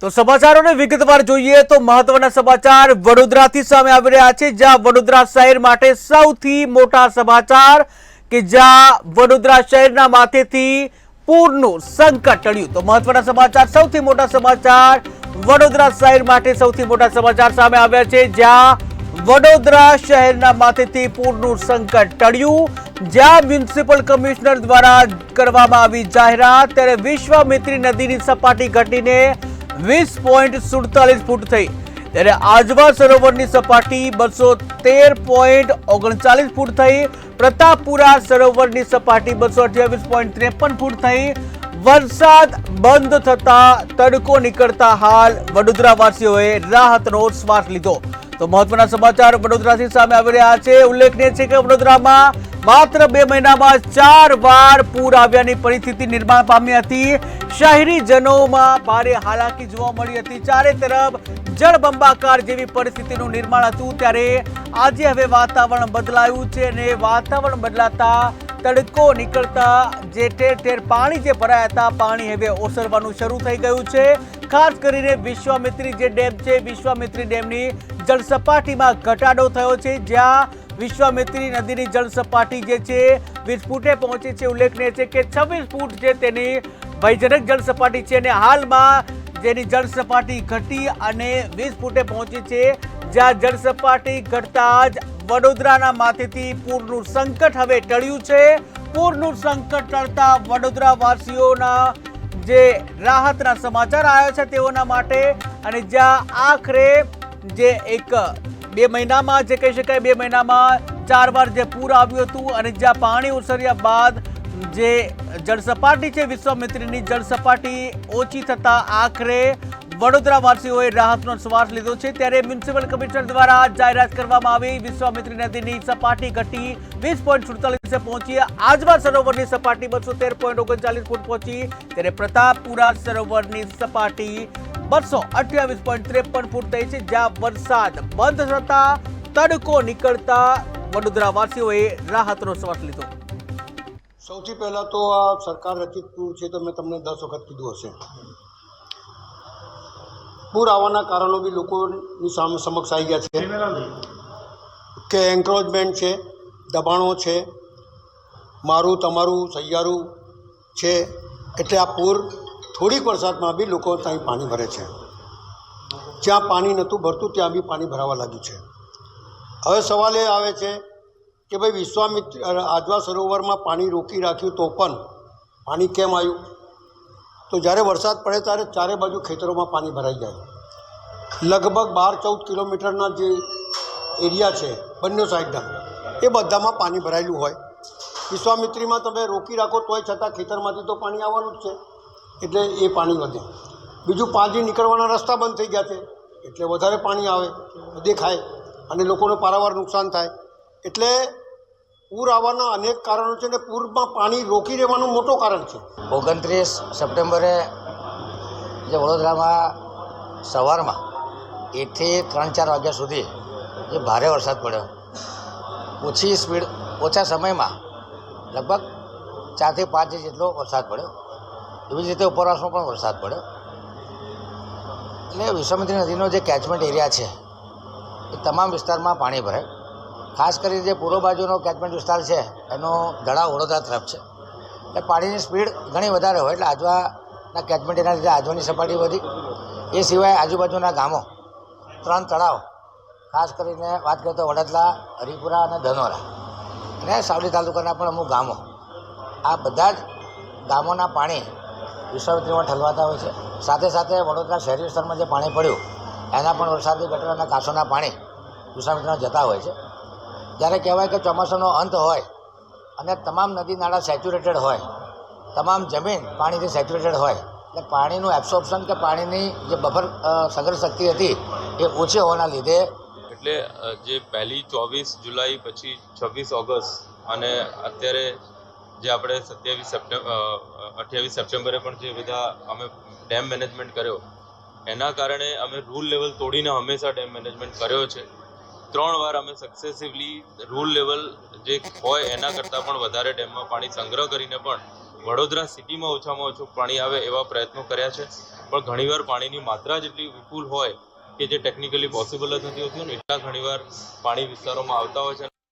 તો સમાચારોને વિગતવાર જોઈએ તો મહત્વના સમાચાર વડોદરાથી સામે આવી રહ્યા છે, જ્યાં વડોદરા શહેર માટે સૌથી મોટા સમાચાર કે જ્યાં વડોદરા શહેરના માથેથી પૂરનું સંકટ ટળ્યું। તો મહત્વના સમાચાર, સૌથી મોટા સમાચાર વડોદરા શહેર માટે સૌથી મોટા સમાચાર સામે આવ્યા છે, જ્યાં વડોદરા શહેરના માથેથી પૂરનું સંકટ ટળ્યું। જ્યાં મ્યુનિસિપલ કમિશનર દ્વારા કરવામાં આવી જાહેરાત, ત્યારે વિશ્વામિત્રી નદીની સપાટી ઘટીને 20.47 ફૂટ થઈ, ત્યારે આજવા સરોવરની સપાટી 213.39 ફૂટ થઈ, પ્રતાપપુરા સરોવરની સપાટી 228.53 ફૂટ થઈ। વરસાદ બંધ થતા તડકો નીકળતા હાલ વડોદરાવાસીઓએ રાહતનો શ્વાસ લીધો। તો મહત્વના સમાચાર વડોદરાથી સામે આવી રહ્યા છે। ઉલ્લેખનીય છે કે વડોદરામાં માત્ર 2 મહિનામાં 4 વાર પૂર આવ્યાની પરિસ્થિતિ નિર્માણ પામી હતી। શહેરીજનોમાં ભારે હાલાકી જોવા મળી હતી। ચારે તરફ જળબંબાકાર જેવી પરિસ્થિતિનું નિર્માણ હતું, ત્યારે આજે હવે વાતાવરણ બદલાયું છે અને વાતાવરણ બદલાતા તડકો નીકળતા જે ઠેર ઠેર પાણી જે ભરાયા હતા, પાણી હવે ઓસરવાનું શરૂ થઈ ગયું છે। ખાસ કરીને વિશ્વામિત્રી જે ડેમ છે, વિશ્વામિત્રી ડેમની જળ સપાટીમાં ઘટાડો થયો છે, જ્યાં વિશ્વામિત્રી નદીની જળ સપાટી જે છે 20 ફૂટે પહોંચી છે। ઉલ્લેખનીય છે કે 26 ફૂટ જે તેની ભયજનક જળ સપાટી છે અને હાલમાં જેની જળ સપાટી ઘટી અને 20 ફૂટે પહોંચી છે, જ્યાં જળ સપાટી ઘટતા જ વડોદરાના માથેથી પૂરનું સંકટ હવે ટળ્યું છે। પૂરનું સંકટ ટળતા વડોદરાવાસીઓના જે રાહતના સમાચાર આવ્યા છે તેઓના માટે, અને જ્યાં આખરે જે 2 મહિનામાં જે કહી શકાય 2 મહિનામાં 4 વાર જે પૂર આવ્યું હતું અને જ્યાં પાણી ઓસર્યા બાદ જે જળ સપાટી છે વિશ્વામિત્રીની જળ સપાટી ઓછી થતા આખરે વડોદરાવાસીઓએ રાહતનો શ્વાસ લીધો છે। ત્યારે મ્યુનિસિપલ કમિશનર દ્વારા જાહેરાત કરવામાં આવી, વિશ્વામિત્રી નદીની સપાટી ઘટી 20.47 પહોંચી, આજવા સરોવરની સપાટી 213.39 ફૂટ પહોંચી, ત્યારે પ્રતાપપુરા સરોવરની સપાટી 228.53 ફૂટ થઈ છે, જ્યાં વરસાદ બંધ થતા તડકો નીકળતા વડોદરાવાસીઓએ રાહતનો શ્વાસ લીધો। સૌથી પહેલાં તો આ સરકાર રચિત પૂર છે તો મેં તમને 10 વખત કીધું હશે। પૂર આવવાના કારણો બી લોકોની સામે સમક્ષ આવી ગયા છે કે એન્ક્રોચમેન્ટ છે, દબાણો છે, મારું તમારું સહિયારું છે, એટલે આ પૂર થોડીક વરસાદમાં બી લોકો ત્યાં પાણી ભરે છે। જ્યાં પાણી નહોતું ભરતું ત્યાં બી પાણી ભરાવા લાગ્યું છે। હવે સવાલ એ આવે છે કે ભાઈ વિશ્વામિત્રી આજવા સરોવરમાં પાણી રોકી રાખ્યું તો પણ પાણી કેમ આવ્યું? તો જ્યારે વરસાદ પડે ત્યારે ચારે બાજુ ખેતરોમાં પાણી ભરાઈ જાય। લગભગ 12-14 કિલોમીટરના જે એરિયા છે બંને સાઈડના, એ બધામાં પાણી ભરાયેલું હોય। વિશ્વામિત્રીમાં તમે રોકી રાખો તોય છતાં ખેતરમાંથી તો પાણી આવવાનું જ છે, એટલે એ પાણી વધે। બીજું, પાણી નીકળવાના રસ્તા બંધ થઈ ગયા છે, એટલે વધારે પાણી આવે, દેખાય અને લોકોને પારાવાર નુકસાન થાય। એટલે પૂર આવવાના અનેક કારણો છે અને પૂરમાં પાણી રોકી રહેવાનું મોટું કારણ છે। 29 સપ્ટેમ્બરે જે વડોદરામાં સવારમાં 1 થી 3-4 વાગ્યા સુધી જે ભારે વરસાદ પડ્યો, ઓછી સ્પીડ ઓછા સમયમાં લગભગ 4 થી 5 ઇંચ જેટલો વરસાદ પડ્યો। એવી જ રીતે ઉપરવાસમાં પણ વરસાદ પડ્યો, એટલે વિશ્વામિત્રી નદીનો જે કેચમેન્ટ એરિયા છે એ તમામ વિસ્તારમાં પાણી ભરાય। ખાસ કરીને જે પૂર્વ બાજુનો કેચમેન્ટ વિસ્તાર છે એનો ધડાવ વડોદરા તરફ છે, એટલે પાણીની સ્પીડ ઘણી વધારે હોય, એટલે આજવાના કેચમેન્ટ એના લીધે આજવાની સપાટી વધી। એ સિવાય આજુબાજુના ગામો 3 તળાવ, ખાસ કરીને વાત કરીએ તો વડોદરા, હરિપુરા અને ધનોરા અને સાવલી તાલુકાના પણ અમુક ગામો, આ બધા જ ગામોના પાણી વિશ્વામિત્રીમાં ઠલવાતા હોય છે। સાથે સાથે વડોદરા શહેરી વિસ્તારમાં જે પાણી પડ્યું એના પણ વરસાદી ગટર અને કાંસોના પાણી વિશ્વામિત્રીમાં જતા હોય છે। જ્યારે કહેવાય કે ચોમાસાનો અંત હોય અને તમામ નદી નાળા સેચ્યુરેટેડ હોય, તમામ જમીન પાણીથી સેચ્યુરેટેડ હોય, એટલે પાણીનું એબ્સોર્પ્શન કે પાણીની જે બફર સંગ્રહ શક્તિ હતી એ ઓછી હોવાના લીધે, એટલે જે પહેલી 24 જુલાઈ પછી 26 ઓગસ્ટ અને અત્યારે જે આપણે 28 સપ્ટેમ્બરે પણ જે બધા અમે ડેમ મેનેજમેન્ટ કર્યો, એના કારણે અમે રૂલ લેવલ તોડીને હંમેશા ડેમ મેનેજમેન્ટ કર્યો છે। 3 વાર અમે સક્સેસિવલી રૂલ લેવલ જે હોય એના કરતાં પણ વધારે ડેમમાં પાણી સંગ્રહ કરીને પણ વડોદરા સિટીમાં ઓછામાં ઓછું પાણી આવે એવા પ્રયત્નો કર્યા છે, પણ ઘણીવાર પાણીની માત્રા જેટલી વિપુલ હોય કે જે ટેકનિકલી પોસિબલ જ નથી હોતું ને એટલા ઘણીવાર પાણી વિસ્તારોમાં આવતા હોય છે.